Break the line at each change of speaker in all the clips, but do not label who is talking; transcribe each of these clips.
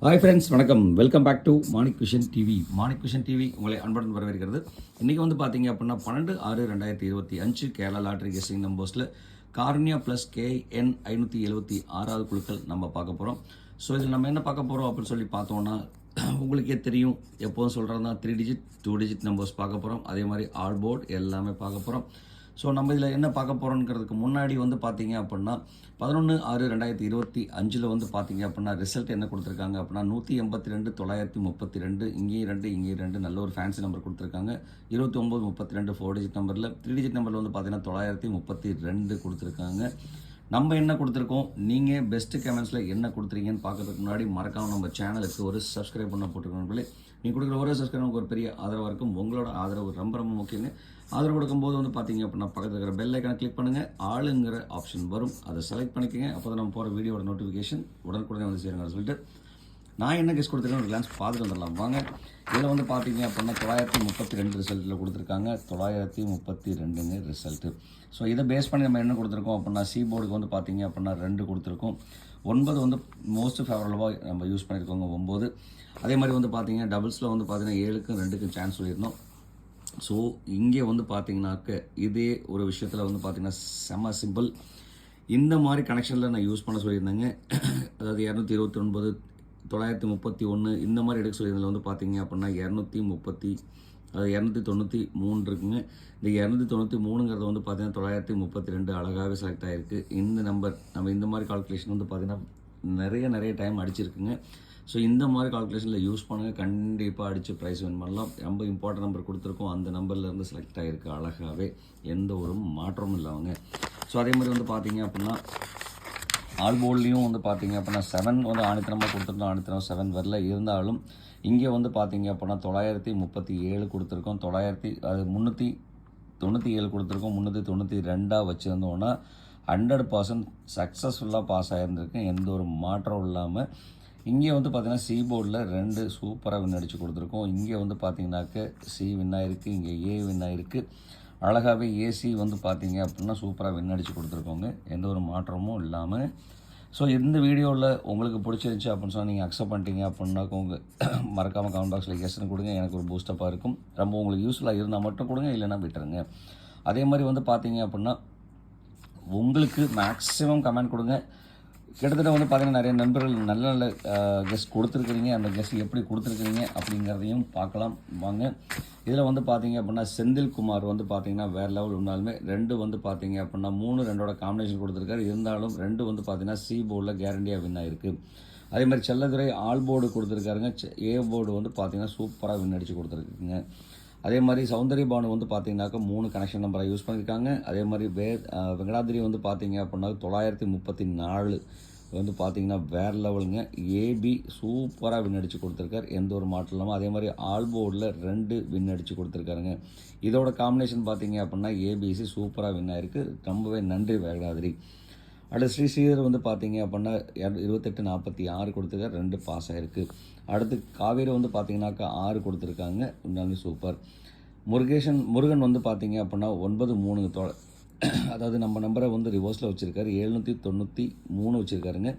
Hi friends, வணக்கம். Welcome back to Manik vision TV. Manik vision TV உங்களை அன்புடன் வரவேற்கிறது. இன்றைக்கி வந்து பார்த்தீங்க அப்படின்னா 12/6/2025 கேரளா லாட்ரி கெஸ்டிங் நம்பர்ஸில் கார்னியா ப்ளஸ் KN 576 குழுக்கள் நம்ம பார்க்க போகிறோம். ஸோ இதில் நம்ம என்ன பார்க்க போகிறோம் அப்படின்னு சொல்லி பார்த்தோன்னா, உங்களுக்கே தெரியும், எப்போதும் சொல்கிறது தான் 3 டிஜிட் 2 டிஜிட் நம்பர்ஸ் பார்க்க போகிறோம். அதே மாதிரி ஆல் போர்டு எல்லாமே பார்க்க போகிறோம். ஸோ நம்ம இதில் என்ன பார்க்க போகிறோங்கிறதுக்கு முன்னாடி வந்து பார்த்தீங்க அப்படின்னா 11/6/2025 வந்து பார்த்தீங்க அப்படின்னா ரிசல்ட் என்ன கொடுத்துருக்காங்க அப்படின்னா 182 932 இங்கேயும் 2 இங்கேயும் 2 நல்ல ஒரு ஃபேன்சி நம்பர் கொடுத்துருக்காங்க. 2932 4 டிஜிட் நம்பரில் 3 டிஜிட் நம்பரில் வந்து பார்த்தீங்கன்னா 932 கொடுத்துருக்காங்க. நம்ம என்ன கொடுத்துருக்கோம், நீங்கள் பெஸ்ட்டு கமெண்ட்ஸில் என்ன கொடுத்துருக்கீங்கன்னு பார்க்கறதுக்கு முன்னாடி மறக்காமல் நம்ம சேனலுக்கு ஒரு சப்ஸ்கிரைப் பண்ண போட்டுருக்கோம். நீங்கள் கொடுக்குற ஒரு சப்ஸ்கிரைபுக்கு ஒரு பெரிய ஆதரவாக இருக்கும். உங்களோட ஆதரவு ரொம்ப ரொம்ப முக்கியங்க. ஆதரவு கொடுக்கும்போது வந்து பார்த்தீங்க அப்படின்னா பக்கத்தில் இருக்கிற பெல் ஐக்கானை கிளிக் பண்ணுங்கள், ஆளுங்கிற ஆப்ஷன் வரும், அதை செலக்ட் பண்ணிக்கோங்க. அப்போ தான் நம்ம போகிற வீடியோட நோட்டிஃபிகேஷன் உடனுக்குடனே வந்து சேருங்க சொல்லிட்டு நான் என்ன கெஸ் கொடுத்துருக்கேன் ஒரு கிளான்ஸ் பார்த்துட்டு வந்துடலாம் வாங்க. இதில் வந்து பார்த்தீங்க அப்படின்னா 932 ரிசல்ட்டில் கொடுத்துருக்காங்க. 932 ரிசல்ட்டு. ஸோ இதை பேஸ் பண்ணி நம்ம என்ன கொடுத்துருக்கோம் அப்படின்னா சி போர்டுக்கு வந்து பார்த்தீங்க அப்படின்னா 2 கொடுத்துருக்கோம். 9 வந்து மோஸ்ட் ஃபேவரபுளாக நம்ம யூஸ் பண்ணியிருக்கோங்க 9. அதே மாதிரி வந்து பார்த்தீங்கன்னா டபுள்ஸில் வந்து பார்த்தீங்கன்னா 7க்கும் 2க்கும் சான்ஸ் சொல்லியிருந்தோம். ஸோ இங்கே வந்து பார்த்தீங்கன்னாக்க இதே ஒரு விஷயத்தில் வந்து பார்த்தீங்கன்னா செம்ம சிம்பிள். இந்த மாதிரி கனெக்ஷனில் நான் யூஸ் பண்ண சொல்லியிருந்தேங்க. அதாவது 229 931 இந்த மாதிரி எடுக்க சொல்லியிருந்ததில் வந்து பார்த்தீங்க அப்படின்னா 293 இருக்குங்க. இந்த 293ங்கிறது வந்து பார்த்தீங்கன்னா 932 அழகாகவே செலக்ட் ஆகிருக்கு. இந்த நம்பர் நம்ம இந்த மாதிரி கால்குலேஷன் வந்து பார்த்தீங்கன்னா நிறைய டைம் அடிச்சிருக்குங்க. ஸோ இந்த மாதிரி கால்குலேஷனில் யூஸ் பண்ணுங்கள், கண்டிப்பாக அடித்து ப்ரைஸ் வின் பண்ணலாம். ரொம்ப இம்பார்ட்டன்ட் நம்பர் கொடுத்துருக்கோம், அந்த நம்பர்லேருந்து செலக்ட் ஆகிருக்கு அழகாகவே, எந்த ஒரு மாற்றமும் இல்லாமல். ஸோ அதே மாதிரி வந்து பார்த்தீங்க அப்படின்னா ஆல் போர்ட்லேயும் வந்து பார்த்தீங்க அப்படின்னா 7 வந்து ஆணித்தனமாக கொடுத்துருந்தோம். ஆணித்தனம் 7 வரல. இருந்தாலும் இங்கே வந்து பார்த்தீங்க அப்படின்னா 937 கொடுத்துருக்கோம். 397 கொடுத்துருக்கோம். 392 வச்சுருந்தோன்னா 100% சக்ஸஸ்ஃபுல்லாக பாஸ் ஆகிருந்திருக்கு, எந்த ஒரு மாற்றம் இல்லாமல். இங்கே வந்து பார்த்தீங்கன்னா சி போர்டில் 2 சூப்பராக வின் அடித்து கொடுத்துருக்கோம். இங்கே வந்து பார்த்தீங்கன்னாக்க சி வின் ஆகிருக்கு, இங்கே ஏ வின் ஆகிருக்கு. அழகாகவே ஏசி வந்து பார்த்தீங்க அப்படின்னா சூப்பராக வின் அடித்து கொடுத்துருக்கோங்க, எந்த ஒரு மாற்றமும் இல்லாமல். ஸோ இந்த வீடியோவில் உங்களுக்கு பிடிச்சிருந்துச்சி அப்படின்னு சொன்னால் நீங்கள் அக்செப்ட் பண்ணிட்டீங்க அப்படின்னாக்க உங்கள் மறக்காமல் கமெண்ட் பாக்ஸில் எஸ்ன்னு கொடுங்க, எனக்கு ஒரு பூஸ்டப்பாக இருக்கும். ரொம்ப உங்களுக்கு யூஸ்ஃபுல்லாக இருந்தால் மட்டும் கொடுங்க, இல்லைன்னா விட்டுருங்க. அதே மாதிரி வந்து பார்த்தீங்க அப்படின்னா உங்களுக்கு மேக்ஸிமம் கமெண்ட் கொடுங்க. கிட்டத்தட்ட வந்து பார்த்தீங்கன்னா நிறைய நண்பர்கள் நல்ல நல்ல கெஸ்ட் கொடுத்துருக்குறீங்க. அந்த கெஸ்ட் எப்படி கொடுத்துருக்குறீங்க அப்படிங்கிறதையும் பார்க்கலாம் வாங்க. இதில் வந்து பார்த்தீங்க அப்படின்னா செந்தில்குமார் வந்து பார்த்தீங்கன்னா வேறு லெவல். இருந்தாலுமே 2 வந்து பார்த்தீங்க அப்படின்னா 3 2ஓட காம்பினேஷன் கொடுத்துருக்காரு. இருந்தாலும் 2 வந்து பார்த்தீங்கன்னா சி போர்டில் கேரண்டியாக வின் ஆகிருக்கு. அதே மாதிரி செல்லதுரை ஆல் போர்டு கொடுத்துருக்காருங்க. ஏ போர்டு வந்து பார்த்தீங்கன்னா சூப்பராக வின் அடித்து கொடுத்துருக்குங்க. அதே மாதிரி சௌந்தரிய பானு வந்து பார்த்தீங்கன்னாக்கா 3 கனெக்ஷன் நம்பரை யூஸ் பண்ணியிருக்காங்க. அதே மாதிரி வெங்கடாதிரி வந்து பார்த்தீங்க அப்படின்னா 934 வந்து பார்த்தீங்கன்னா வேறு லெவலுங்க. ஏபி சூப்பராக வின் அடித்து கொடுத்துருக்காரு, எந்த ஒரு மாற்றம் இல்லாமல். அதே மாதிரி ஆல் போர்டில் 2 வின் அடித்து கொடுத்துருக்காருங்க. இதோட காம்பினேஷன் பார்த்தீங்க அப்படின்னா ஏபிசி சூப்பராக வின் ஆகிருக்கு. ரொம்பவே நன்றி வெங்கடாதிரி. அடுத்து ஸ்ரீஸ்ரீதர் வந்து பார்த்தீங்க அப்படின்னா 2846 கொடுத்துருக்காரு, 2 பாஸ் ஆகிருக்கு. அடுத்து காவேரி வந்து பார்த்தீங்கன்னாக்கா 6 கொடுத்துருக்காங்க, உண்மையாலுமே சூப்பர். முருகன் வந்து பார்த்தீங்க அப்படின்னா 93 அதாவது நம்ம நம்பரை வந்து ரிவர்ஸில் வச்சுருக்காரு. 793 வச்சுருக்காருங்க.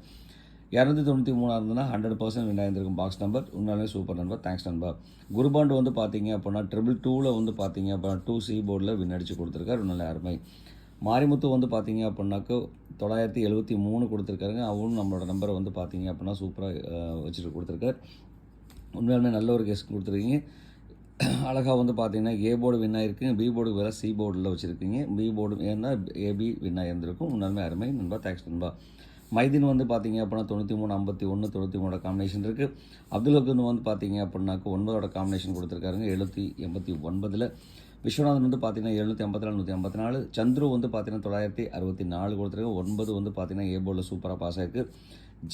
293 இருந்ததுன்னா 100% வின் ஆகிருந்திருக்கும் பாக்ஸ் நம்பர். உண்மையாலுமே சூப்பர் நம்பர், தேங்க்ஸ் நண்பர். குருபாண்டு வந்து பார்த்தீங்க அப்படின்னா 222 வந்து பார்த்தீங்க அப்படின்னா 2 சி போர்டில் வின் அடித்து கொடுத்துருக்காரு, நல்ல அருமை. மாரிமுத்து வந்து பார்த்தீங்க அப்படின்னாக்கா 973 கொடுத்துருக்காருங்க. அவரும் நம்மளோட நம்பரை வந்து பார்த்தீங்க அப்படின்னா சூப்பராக வச்சுட்டு கொடுத்துருக்காரு. உண்மையாலுமே நல்ல ஒரு கெஸ்ட் கொடுத்துருக்கீங்க. அழகாக வந்து பார்த்தீங்கன்னா ஏ போர்டு வின் ஆகிருக்குங்க, பி போர்டுக்கு வேறு சி போர்டில் வச்சுருக்கீங்க. பி போர்டு ஏன்னா ஏபி வின் ஆகியிருந்திருக்கும். உண்மையாலுமே அருமை நண்பா, தேங்க்ஸ் நண்பா. மைதீன் வந்து பார்த்தீங்க அப்படின்னா 93 51 93 காம்பினேஷன் இருக்குது. அப்துல் ஹக்குன்னு வந்து பார்த்தீங்க அப்படின்னாக்க 9ஓட காம்பினேஷன் கொடுத்துருக்காருங்க. 789. விஸ்வநாதன் வந்து பார்த்தீங்கன்னா 784 184. சந்துரு வந்து பார்த்தீங்கன்னா 964 கொடுத்துருக்காங்க. 9 வந்து பார்த்தீங்கன்னா ஏ போர்டில் சூப்பராக பாஸ் ஆகிருக்கு.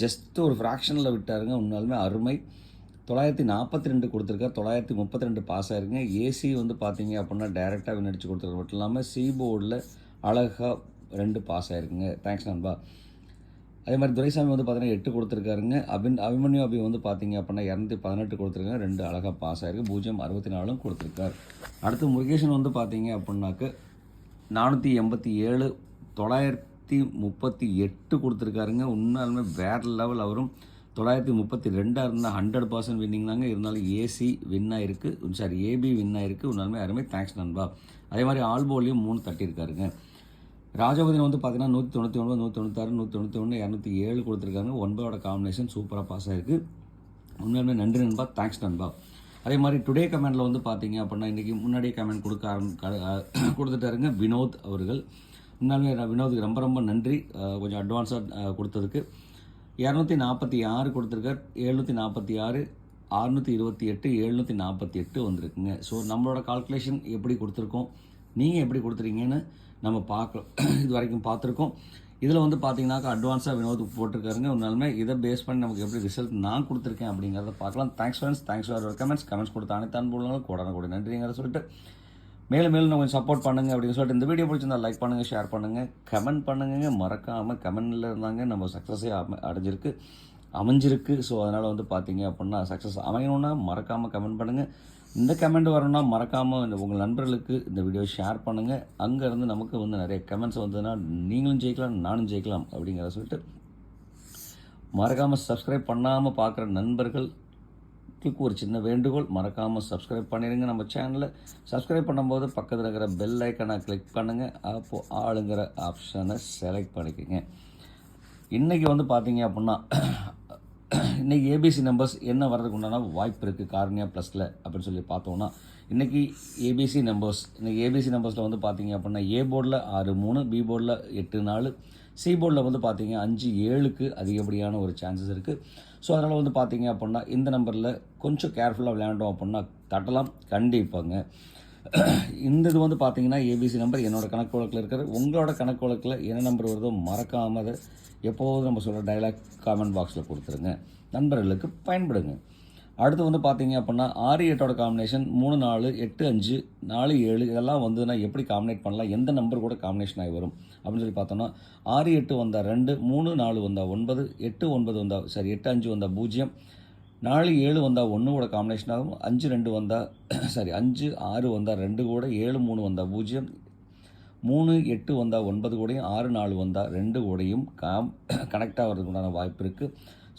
ஜஸ்ட் ஒரு ஃப்ராக்ஷனில் விட்டாருங்க, உண்மையாலுமே அருமை. 942 கொடுத்துருக்காரு, 932 பாஸ் ஆகிருங்க. ஏசி வந்து பார்த்தீங்க அப்படின்னா டைரெக்டாக வின் அடித்து கொடுத்துருக்க மட்டும் இல்லாமல் சி போர்டில் அழகாக 2 பாஸ் ஆகிருக்குங்க, தேங்க்ஸ் நண்பா. அதே மாதிரி துரைசாமி வந்து பார்த்தீங்கன்னா 8 கொடுத்துருக்காருங்க. அபிமன்யு அபி வந்து பார்த்தீங்க அப்படின்னா 218 கொடுத்துருக்காங்க, 2 அழகாக பாஸ் ஆகிருக்கு. 064 கொடுத்துருக்காரு. அடுத்து முருகேஷன் வந்து பார்த்தீங்க அப்படின்னாக்க 487 938 கொடுத்துருக்காருங்க. உண்மையாலுமே வேறு லெவல். அவரும் 932 இருந்தால் 100% வின்னிங் தாங்க. இருந்தாலும் ஏசி வின் ஆயிருக்கு, ஏபி வின் ஆயிருக்கு. உண்மையுமே அருமை, தேங்க்ஸ் நண்பா. அதே மாதிரி ஆல் போல்லையும் 3 தட்டியிருக்காருங்க. ராஜபதினு வந்து பார்த்தீங்கன்னா 199, 196, 191, 207 கொடுத்துருக்காங்க. 9ஓட காம்பினேஷன் சூப்பராக பாஸ் ஆயிருக்கு. உண்மையுமே நன்றி நண்பா, தேங்க்ஸ் நண்பா. அதே மாதிரி டுடே கமெண்டில் வந்து பார்த்தீங்க அப்படின்னா இன்றைக்கி முன்னாடியே கமெண்ட் கொடுத்துட்டாருங்க வினோத் அவர்கள். உண்மையுமே வினோதுக்கு ரொம்ப ரொம்ப நன்றி. கொஞ்சம் அட்வான்ஸாக கொடுத்ததுக்கு. 246 கொடுத்துருக்கார், 746, 628, 748 வந்திருக்குங்க. ஸோ நம்மளோட கால்குலேஷன் எப்படி கொடுத்துருக்கோம், நீங்கள் எப்படி கொடுத்துருக்கீங்கன்னு நம்ம இது வரைக்கும் பார்த்துருக்கோம். இதில் வந்து பார்த்தீங்கன்னாக்கா அட்வான்ஸாக வினோத் போட்டிருக்காருங்க. உன்னாலுமே இதை பேஸ் பண்ணி நமக்கு எப்படி ரிசல்ட் நான் கொடுத்துருக்கேன் அப்படிங்கிறத பார்க்கலாம். Thanks friends, thanks for comments கொடுத்த அனைத்து அன்புகளும் கூட நன்றிங்கிற சொல்லிட்டு மேலும் நம்ம கொஞ்சம் சப்போர்ட் பண்ணுங்கள் அப்படின்னு சொல்லிட்டு இந்த வீடியோ பிடிச்சிருந்தா லைக் பண்ணுங்கள், ஷேர் பண்ணுங்கள், கமெண்ட் பண்ணுங்க. மறக்காமல் கமெண்டில் இருந்தாங்க நம்ம சக்ஸஸே அமைஞ்சிருக்கு. ஸோ அதனால் வந்து பார்த்தீங்க அப்படின்னா சக்ஸஸ் அமையணுன்னா மறக்காமல் கமெண்ட் பண்ணுங்கள். இந்த கமெண்ட் வரணும்னா மறக்காமல் உங்கள் நண்பர்களுக்கு இந்த வீடியோ ஷேர் பண்ணுங்கள். அங்கேருந்து நமக்கு வந்து நிறைய கமெண்ட்ஸ் வந்ததுன்னா நீங்களும் ஜெயிக்கலாம், நானும் ஜெயிக்கலாம் அப்படிங்கிறத சொல்லிட்டு மறக்காமல் சப்ஸ்கிரைப் பண்ணாமல் பார்க்குற நண்பர்களுக்கு ஒரு சின்ன வேண்டுகோள், மறக்காமல் சப்ஸ்கிரைப் பண்ணிடுங்க. நம்ம சேனலை சப்ஸ்கிரைப் பண்ணும்போது பக்கத்தில் இருக்கிற பெல் ஐக்கனை கிளிக் பண்ணுங்கள். அப்போது ஆளுங்கிற ஆப்ஷனை செலக்ட் பண்ணிக்கோங்க. இன்றைக்கி வந்து பார்த்தீங்க அப்படின்னா இன்றைக்கி ஏபிசி நம்பர்ஸ் என்ன வர்றதுக்கு உண்டான வாய்ப்பு இருக்குது கார்னியா ப்ளஸில் அப்படின்னு சொல்லி பார்த்தோன்னா இன்றைக்கி ஏபிசி நம்பர்ஸில் வந்து பார்த்தீங்க அப்படின்னா ஏ போர்டில் 6-3, பி போர்டில் 8-4, சி போர்டில் வந்து பார்த்தீங்க 5-7க்கு அதிகப்படியான ஒரு சான்சஸ் இருக்குது. ஸோ அதனால் வந்து பார்த்தீங்க அப்படின்னா இந்த நம்பரில் கொஞ்சம் கேர்ஃபுல்லாக விளையாண்டோம் அப்படின்னா தட்டலாம் கண்டிப்பாங்க. இந்த இது வந்து பார்த்தீங்கன்னா ஏபிசி நம்பர் என்னோடய கணக்கு வழக்கில் இருக்கிற, உங்களோட கணக்கு வழக்கில் என்ன நம்பர் வருதோ மறக்காமல் அதை எப்போதும் நம்ம சொல்கிற டைலாக் காமெண்ட் பாக்ஸில் கொடுத்துருங்க, நண்பர்களுக்கு பயன்படுங்க. அடுத்து வந்து பார்த்தீங்க அப்படின்னா 6-8ஓட காம்பினேஷன் 3-4, 8-5, 4-7 இதெல்லாம் வந்ததுன்னா எப்படி காம்பினேட் பண்ணலாம், எந்த நம்பர் கூட காம்பினேஷன் ஆகி வரும் அப்படின்னு சொல்லி பார்த்தோன்னா 6-8 வந்தால் 2, 3-4 வந்தால் 9, 8-9 வந்தால் 8-5 வந்தால் 0, 4-7 வந்தால் 1 காம்பினேஷன் ஆகும், 5-2 வந்தால் 5-6 வந்தால் 2 கூட, 7-3 வந்தால் 0, 3-8 வந்தால் 9 கூடையும், 6-4 வந்தால் 2 கூடையும் கனெக்ட் ஆகிறதுக்கு உண்டான வாய்ப்பு இருக்குது.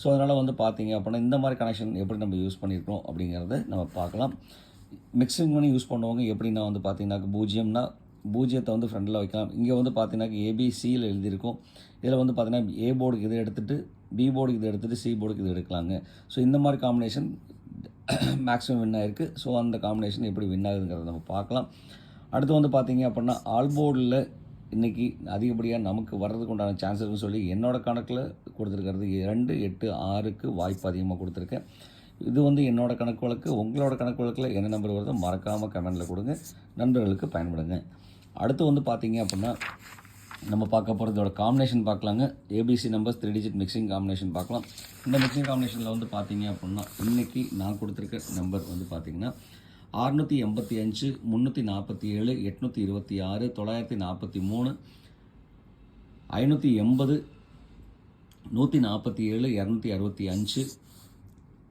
ஸோ அதனால் வந்து பார்த்தீங்க அப்படின்னா இந்த மாதிரி கனெக்ஷன் எப்படி நம்ம யூஸ் பண்ணியிருக்கோம் அப்படிங்கிறத நம்ம பார்க்கலாம். மிக்சிங் பண்ணி யூஸ் பண்ணுவாங்க. எப்படின்னா வந்து பார்த்தீங்கன்னாக்க 0னா 0 வந்து ஃப்ரண்டில் வைக்கலாம். இங்கே வந்து பார்த்தீங்கன்னாக்க ஏபிசியில் எழுதியிருக்கும். இதில் வந்து பார்த்தீங்கன்னா ஏ போர்டுக்கு இதை எடுத்துகிட்டு பி போர்டுக்கு இதை எடுத்துகிட்டு சி போர்டுக்கு இது எடுக்கலாங்க. ஸோ இந்த மாதிரி காம்பினேஷன் மேக்ஸிமம் வின் ஆகிருக்கு. ஸோ அந்த காம்பினேஷன் எப்படி வின் ஆகுதுங்கிறத நம்ம பார்க்கலாம். அடுத்து வந்து பார்த்தீங்க அப்படின்னா ஆல் போர்டில் இன்றைக்கி அதிகப்படியாக நமக்கு வர்றதுக்கு உண்டான சான்சஸ்ன்னு சொல்லி என்னோடய கணக்கில் கொடுத்துருக்கிறது 2, 8, 6க்கு வாய்ப்பு அதிகமாக கொடுத்துருக்கேன். இது வந்து என்னோடய கணக்கு வழக்கு. உங்களோட கணக்கு வழக்கில் என்ன நம்பர் வருதோ மறக்காமல் கமெண்டில் கொடுங்க, நண்பர்களுக்கு பயன்படுங்க. அடுத்து வந்து பார்த்தீங்க அப்படின்னா நம்ம பார்க்க போகிறதோட காம்பினேஷன் பார்க்கலாங்க. ABC numbers 3 digit mixing combination பார்க்கலாம். இந்த மிக்சிங் காம்பினேஷனில் வந்து பார்த்தீங்க அப்படின்னா இன்றைக்கி நான் கொடுத்துருக்க நம்பர் வந்து பார்த்திங்கன்னா 685, 347, 826, 943, 580, 147, 265,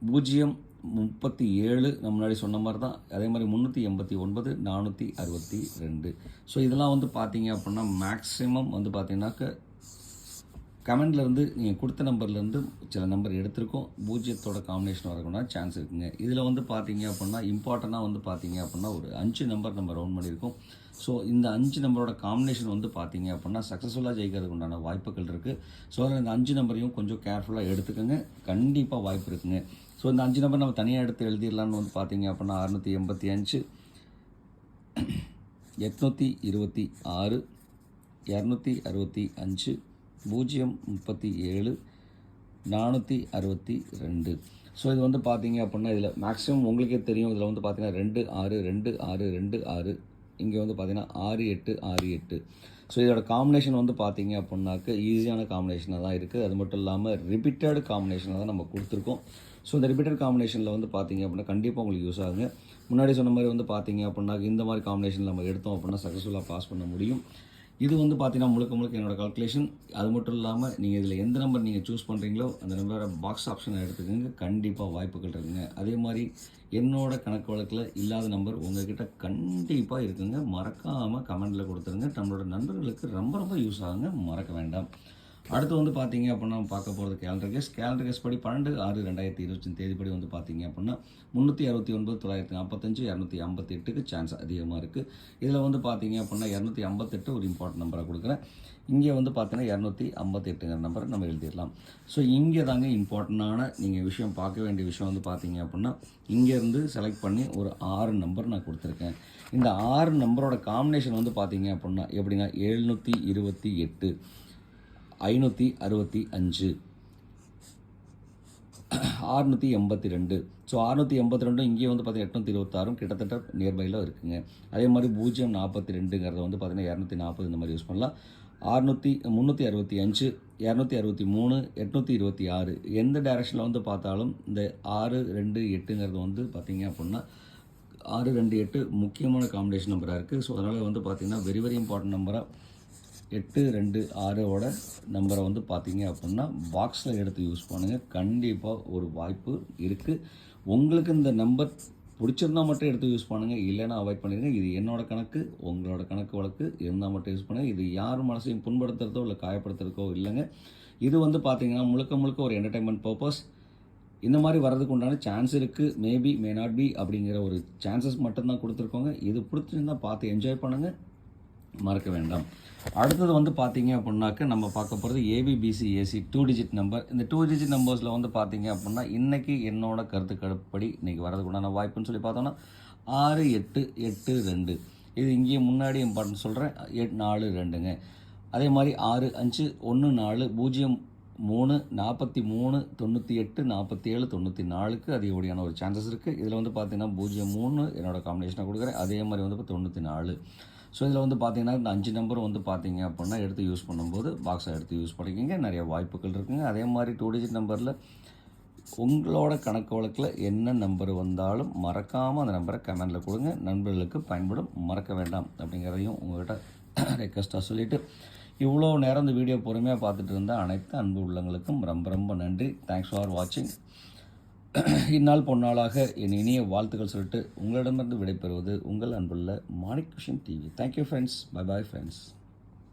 037 நம்ம முன்னாடி சொன்ன மாதிரி தான். அதே மாதிரி 389, 462. ஸோ இதெல்லாம் வந்து பார்த்தீங்க அப்படின்னா மேக்ஸிமம் வந்து பார்த்தீங்கன்னாக்க கமெண்ட்லேருந்து நீங்கள் கொடுத்த நம்பர்லேருந்து சில நம்பர் எடுத்திருக்கோம். 0ஓட காம்பினேஷன் வரக்கூட சான்ஸ் இருக்குங்க. இதில் வந்து பார்த்தீங்க அப்படின்னா இம்பார்ட்டண்ட்டாக வந்து பார்த்தீங்க அப்படின்னா ஒரு 5 நம்பர் நம்ம ரவுண்ட் பண்ணியிருக்கோம். ஸோ இந்த 5 நம்பரோட காம்பினேஷன் வந்து பார்த்தீங்க அப்படின்னா சக்ஸஸ்ஃபுல்லாக ஜெயிக்கிறதுக்கு உண்டான வாய்ப்புகள் இருக்குது. ஸோ அதில் இந்த 5 நம்பரையும் கொஞ்சம் கேர்ஃபுல்லாக எடுத்துக்கோங்க, கண்டிப்பாக வாய்ப்பு இருக்குங்க. ஸோ இந்த 5 நம்பர் நம்ம தனியாக எடுத்து எழுதிடலான்னு வந்து பார்த்தீங்க அப்படின்னா 685, 826, 265, 037, 462. ஸோ இது வந்து பார்த்தீங்க அப்படின்னா இதில் மேக்ஸிமம் உங்களுக்கே தெரியும். இதில் வந்து பார்த்தீங்கன்னா 2, 6, 2, 6, 2, 6, இங்கே வந்து பார்த்தீங்கன்னா 6, 8, 6, 8. ஸோ இதோட காம்பினேஷன் வந்து பார்த்தீங்க அப்படின்னாக்க ஈஸியான காம்பினேஷனாக தான் இருக்குது. அது மட்டும் இல்லாமல் ரிப்பீட்டட் காம்பினேஷனாக தான் நம்ம கொடுத்துருக்கோம். ஸோ இந்த ரிப்பீட்டட் காம்பினேஷனில் வந்து பார்த்தீங்க அப்படின்னா கண்டிப்பாக உங்களுக்கு யூஸ் ஆகுங்க. முன்னாடி சொன்ன மாதிரி வந்து பார்த்தீங்க அப்படின்னா இந்த மாதிரி காம்பினேஷன் நம்ம எடுத்தோம் அப்படின்னா சக்ஸஸ்ஃபுல்லாக பாஸ் பண்ண முடியும். இது வந்து பார்த்தீங்கன்னா முழுக்க என்னோடய கால்குலேஷன். அது மட்டும் இல்லாமல் நீங்கள் இதில் எந்த நம்பர் நீங்கள் சூஸ் பண்ணுறீங்களோ அந்த நம்பரோட பாக்ஸ் ஆப்ஷனை எடுத்துக்கோங்க, கண்டிப்பாக வாய்ப்புகள் இருக்குங்க. அதே மாதிரி என்னோடய கணக்கு வழக்கில் இல்லாத நம்பர் உங்கள்கிட்ட கண்டிப்பாக இருக்குங்க. மறக்காமல் கமெண்டில் கொடுத்துருங்க. நம்மளோட நண்பர்களுக்கு ரொம்ப யூஸ் ஆகுங்க, மறக்க வேண்டாம். அடுத்து வந்து பார்த்தீங்க அப்படின்னா பார்க்க போகிறது கேலண்டர் கேஸ் படி 12/6/2020 தேதிப்படி வந்து பார்த்தீங்க அப்படின்னா 369 945 258க்கு சான்ஸ் அதிகமாக இருக்குது. இதில் வந்து பார்த்தீங்க அப்படின்னா 258 ஒரு இம்பார்ட்டன்ட் நம்பராக கொடுக்குறேன். இங்கே வந்து பார்த்தீங்கன்னா 258ங்கிற நம்பரை நம்ம எழுதிடலாம். ஸோ இங்கே தாங்க இம்பார்ட்டண்டான நீங்கள் விஷயம் பார்க்க வேண்டிய விஷயம் வந்து பார்த்தீங்க அப்படின்னா இங்கேருந்து செலக்ட் பண்ணி ஒரு 6 நம்பர் நான் கொடுத்துருக்கேன். இந்த 6 நம்பரோட காம்பினேஷன் வந்து பார்த்தீங்க அப்படின்னா எப்படின்னா 728 565 682. ஸோ 682 இங்கே வந்து பார்த்தீங்கன்னா 826 கிட்டத்தட்ட நியர்பையில் இருக்குங்க. அதே மாதிரி 042ங்கிறத வந்து பார்த்தீங்கன்னா 240 இந்த மாதிரி யூஸ் பண்ணலாம். 365 263 826 எந்த டைரெக்ஷனில் வந்து பார்த்தாலும் இந்த 628ங்கிறது வந்து பார்த்தீங்க அப்படின்னா 628 முக்கியமான காம்பினேஷன் நம்பராக இருக்குது. ஸோ அதனால் வந்து பார்த்திங்கன்னா வெரி வெரி இம்பார்ட்டன்ட் நம்பராக 826ஓட நம்பரை வந்து பார்த்தீங்க அப்படின்னா பாக்ஸில் எடுத்து யூஸ் பண்ணுங்கள். கண்டிப்பாக ஒரு வாய்ப்பு இருக்குது. உங்களுக்கு இந்த நம்பர் பிடிச்சிருந்தா மட்டும் எடுத்து யூஸ் பண்ணுங்கள், இல்லைன்னா அவாய்ட் பண்ணிடுங்க. இது என்னோட கணக்கு, உங்களோட கணக்கு வழக்கு இருந்தால் மட்டும் யூஸ் பண்ணுங்கள். இது யார் மனசையும் புண்படுத்துறதோ இல்லை காயப்படுத்துறதுக்கோ இல்லைங்க. இது வந்து பார்த்தீங்கன்னா முழுக்க ஒரு என்டர்டைன்மெண்ட் பர்பஸ். இந்த மாதிரி வர்றதுக்கு உண்டான சான்ஸ் இருக்குது. மேபி மே நாட் பி அப்படிங்கிற ஒரு சான்சஸ் மட்டும்தான் கொடுத்துருக்கோங்க. இது பிடிச்சிருந்தால் பார்த்து என்ஜாய் பண்ணுங்கள், மறக்க வேண்டாம். அடுத்தது வந்து பார்த்தீங்க அப்படின்னாக்க நம்ம பார்க்க போகிறது ABBCAC 2 டிஜிட் நம்பர். இந்த 2 டிஜிட் நம்பர்ஸில் வந்து பார்த்தீங்க அப்படின்னா இன்றைக்கி என்னோட கருத்துக்கடுப்படி இன்றைக்கி வரதுக்கு உண்டான வாய்ப்புன்னு சொல்லி பார்த்தோன்னா 6882. இது இங்கேயே முன்னாடி இம்பார்ட்டன்ட் சொல்கிறேன், 842ங்க. அதே மாதிரி 6514 03 43 98 47 94க்கு அதிகப்படியான ஒரு சான்சஸ் இருக்குது. இதில் வந்து பார்த்தீங்கன்னா 03 என்னோடய காம்பினேஷனாக கொடுக்குறேன். அதே மாதிரி வந்து இப்போ 94. ஸோ இதில் வந்து பார்த்தீங்கன்னா இந்த 5 நம்பரும் வந்து பார்த்தீங்க அப்படின்னா எடுத்து யூஸ் பண்ணும்போது பாக்ஸை எடுத்து யூஸ் பண்ணிக்கிங்க, நிறைய வாய்ப்புகள் இருக்குங்க. அதே மாதிரி 2 டிஜிட் நம்பரில் உங்களோட கணக்கு வழக்கில் என்ன நம்பர் வந்தாலும் மறக்காமல் அந்த நம்பரை கமெண்டில் கொடுங்க, நண்பர்களுக்கு பயன்படும், மறக்க வேண்டாம் அப்படிங்கிறதையும் உங்கள்கிட்ட ரெக்வஸ்ட்டாக சொல்லிவிட்டு இவ்வளோ நேரம் இந்த வீடியோ பொறுமையாக பார்த்துட்டு இருந்த அனைத்து அன்பு உள்ளங்களுக்கும் ரொம்ப நன்றி. தேங்க்ஸ் ஃபார் வாட்சிங். இந்நாள் பொன்னாளாக என் இனிய வாழ்த்துக்கள் சொல்லிட்டு உங்களிடமிருந்து விடைபெறுவது உங்கள் அன்புள்ள Manik Krishnan TV. Thank you friends. Bye friends.